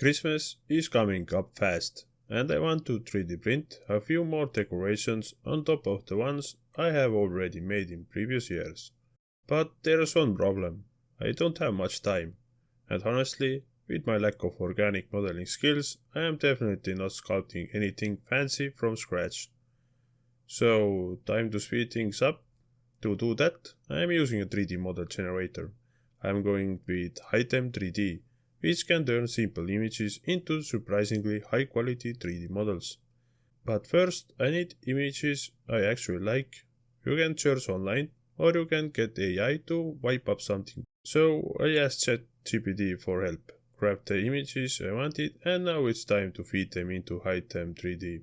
Christmas is coming up fast, and I want to 3D print a few more decorations on top of the ones I have already made in previous years. But there is one problem: I don't have much time, and honestly, with my lack of organic modeling skills, I am definitely not sculpting anything fancy from scratch. So, time to speed things up. To do that, I am using a 3D model generator. I am going with Item 3D, which can turn simple images into surprisingly high quality 3D models. But first, I need images I actually like. You can search online, or you can get AI to wipe up something. So I asked ChatGPT for help, grabbed the images I wanted, and now it's time to feed them into Item 3D.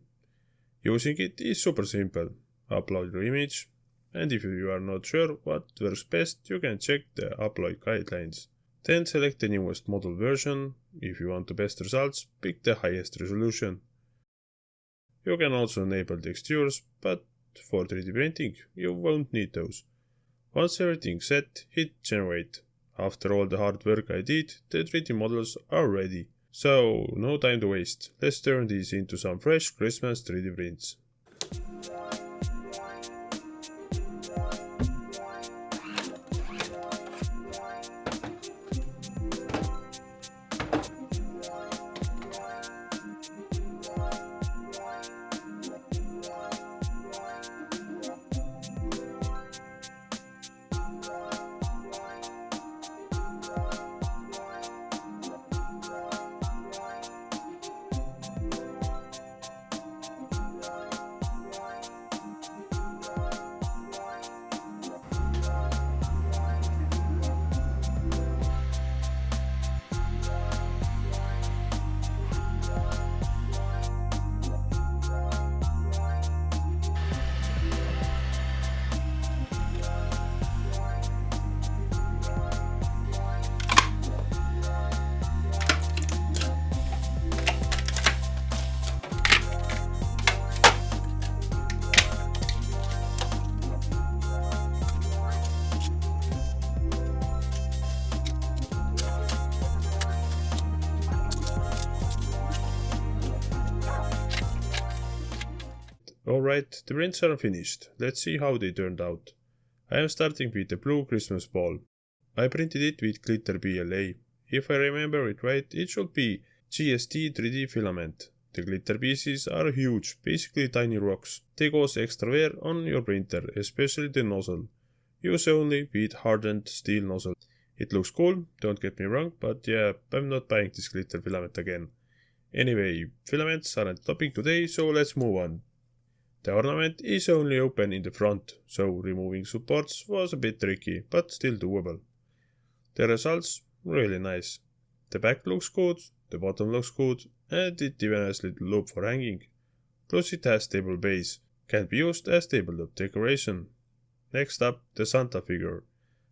Using it is super simple. Upload your image, and if you are not sure what works best, you can check the upload guidelines. Then select the newest model version. If you want the best results, pick the highest resolution. You can also enable textures, but for 3D printing, you won't need those. Once everything's set, hit generate. After all the hard work I did, the 3D models are ready. So, no time to waste. Let's turn these into some fresh Christmas 3D prints. Alright, the prints are finished. Let's see how they turned out. I am starting with the blue Christmas ball. I printed it with glitter PLA. If I remember it right, it should be GST 3D filament. The glitter pieces are huge, basically tiny rocks. They cause extra wear on your printer, especially the nozzle. Use only with hardened steel nozzle. It looks cool, don't get me wrong, but yeah, I'm not buying this glitter filament again. Anyway, filaments aren't the topic today, so let's move on. The ornament is only open in the front, so removing supports was a bit tricky, but still doable. The results really nice. The back looks good, the bottom looks good, and it even has a little loop for hanging. Plus it has stable base, can be used as tabletop decoration. Next up, the Santa figure.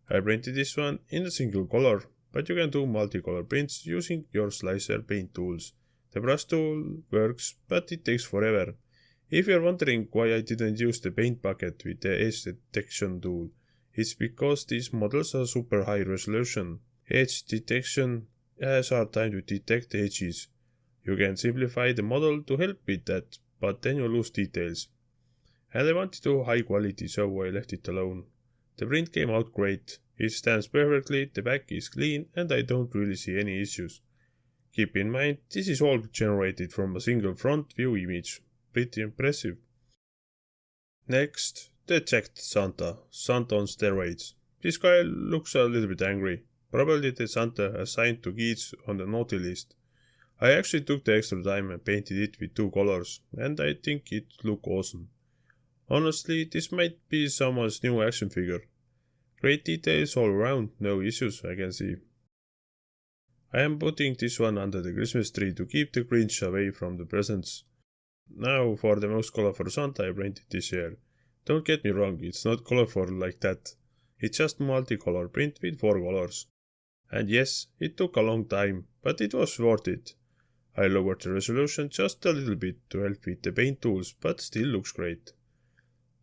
I printed this one in a single color, but you can do multicolor prints using your slicer paint tools. The brush tool works, but it takes forever. If you're wondering why I didn't use the paint bucket with the edge detection tool, it's because these models are super high resolution. Edge detection has hard time to detect edges. You can simplify the model to help with that, but then you lose details. And I wanted to high quality, so I left it alone. The print came out great. It stands perfectly, the back is clean, and I don't really see any issues. Keep in mind, this is all generated from a single front view image. Pretty impressive. Next, the checked Santa on steroids. This guy looks a little bit angry. Probably the Santa assigned to kids on the naughty list. I actually took the extra time and painted it with 2 colors, and I think it looked awesome. Honestly, this might be someone's new action figure. Great details all around, no issues I can see. I am putting this one under the Christmas tree to keep the Grinch away from the presents. Now for the most colorful Santa I painted this year. Don't get me wrong, it's not colorful like that. It's just multicolor print with 4 colors. And yes, it took a long time, but it was worth it. I lowered the resolution just a little bit to help with the paint tools, but still looks great.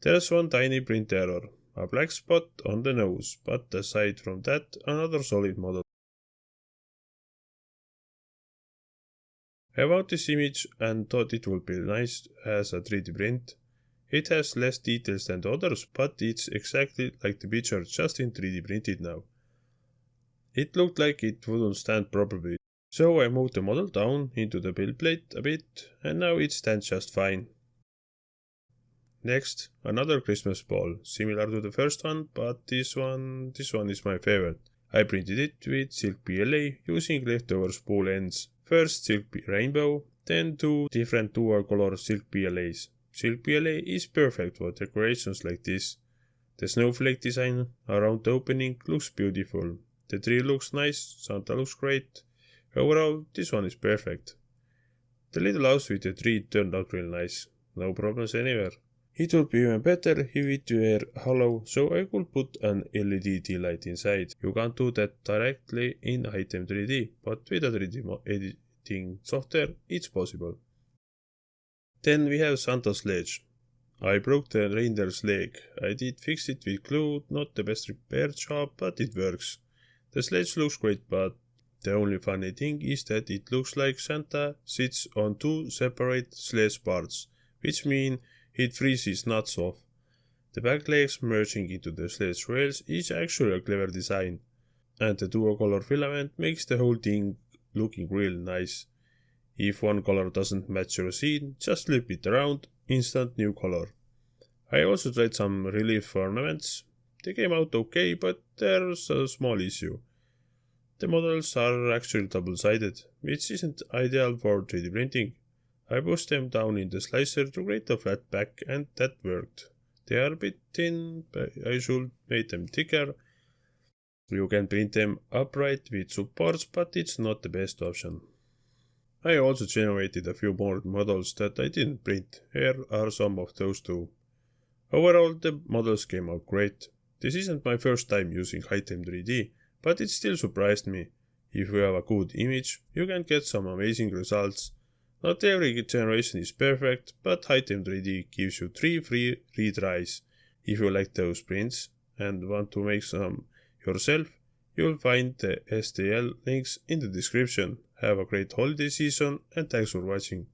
There's one tiny print error, a black spot on the nose, but aside from that, another solid model. I found this image and thought it would be nice as a 3D print. It has less details than the others, but it's exactly like the picture, just in 3D printed now. It looked like it wouldn't stand properly, so I moved the model down into the build plate a bit, and now it stands just fine. Next, another Christmas ball, similar to the first one, but this one is my favorite. I printed it with silk PLA using leftover spool ends. First silk rainbow, then two different dual color silk PLAs. Silk PLA is perfect for decorations like this. The snowflake design around the opening looks beautiful. The tree looks nice, Santa looks great. Overall, this one is perfect. The little house with the tree turned out real nice. No problems anywhere. It would be even better if it were hollow, so I could put an LED tea light inside. You can't do that directly in Item 3D, but with a 3D editing software, it's possible. Then we have Santa's Sledge. I broke the reindeer's leg. I did fix it with glue, not the best repair job, but it works. The sledge looks great, but the only funny thing is that it looks like Santa sits on two separate sledge parts, which means it frees his nuts off. The back legs merging into the sledge rails is actually a clever design, and the dual color filament makes the whole thing looking real nice. If one color doesn't match your scene, just flip it around, instant new color. I also tried some relief ornaments. They came out okay, but there's a small issue. The models are actually double-sided, which isn't ideal for 3D printing. I pushed them down in the slicer to create a flat back, and that worked. They are a bit thin, but I should make them thicker. You can print them upright with supports, but it's not the best option. I also generated a few more models that I didn't print. Here are some of those too. Overall, the models came out great. This isn't my first time using Item 3D, but it still surprised me. If you have a good image, you can get some amazing results. Not every generation is perfect, but Item 3D gives you 3 free retries. If you like those prints and want to make some yourself, you'll find the STL links in the description. Have a great holiday season and thanks for watching.